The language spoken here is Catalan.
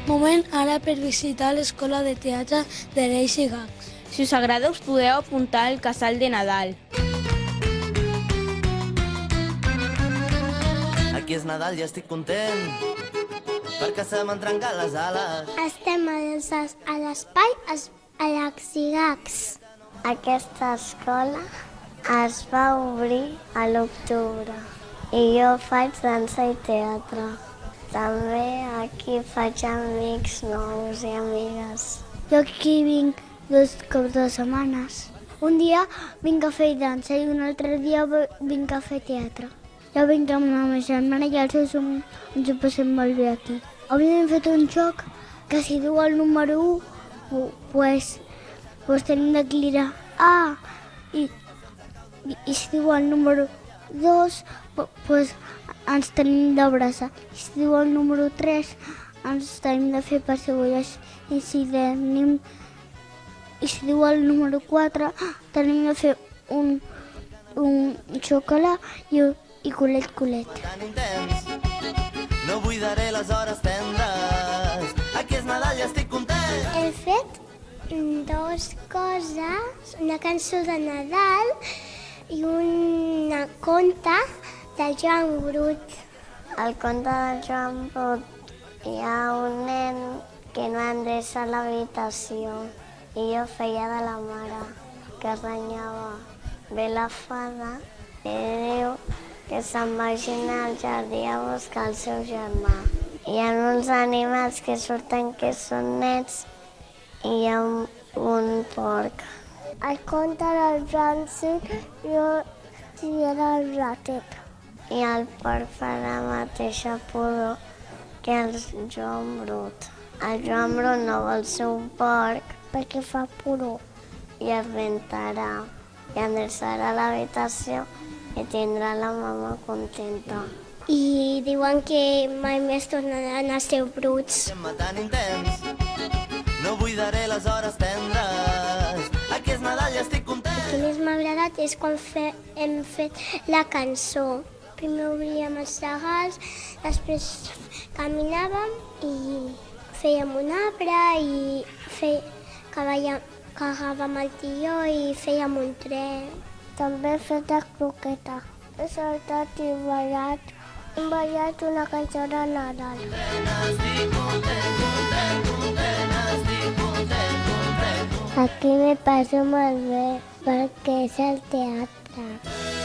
Moment ara per visitar l'escola de teatre de Lazzigags. Si us agrada us podeu apuntar al casal de Nadal. Aquí és Nadal i estic content, perquè se m'han trencat les ales. Estem a l'Espai Lazzigags. Aquesta escola es va obrir a l'octubre i jo faig dansa i teatre. També aquí faig amics nous i amigues. Jo aquí vinc 2 cops de setmanes. Un dia vinc a fer dansa i un altre dia vinc a fer teatre. Jo vinc amb la meva germana i els seus ens ho passem molt bé aquí. Avui hem fet un joc que si diu el número 1, pues tenim de cridar A, i si diu el número 2, pues ens tenim d'abraçar. I si diu el número 3, ens tenim de fer pessigolles. I si diu el número 4, tenim de fer un xocolat i culet. Tan intens, no buidaré les hores tendres. Aquí és Nadal i estic content. He fet 2 coses, una cançó de Nadal i una conta de Joan Brut. Al conte de Joan Brut hi ha un nen que no endreça l'habitació i jo feia de la mare que renyava. Ve la fada i diu que se'n vagin al jardí a buscar el seu germà. Hi ha uns animals que surten que són nets i hi ha un porc. El conte del Joan jo era el ratet. I el porc fa la mateixa pudor que el Joan Brut. El Joan Brut no vol ser un porc perquè fa pudor i es rentarà i endreçarà l'habitació i tindrà la mama contenta. I diuen que mai més tornaran a ser bruts. Tan intens, no buidaré les hores tendres. Aquí és Nadal i estic content. El que més m'ha agradat és quan hem fet la cançó. Primer obríem els regals, després caminàvem i fèiem un arbre i cagàvem el tió i fèiem un tren. També he fet la croqueta. He saltat i ballat. Hem ballat una cançó de Nadal. Aquí me passo molt bé perquè és el teatre.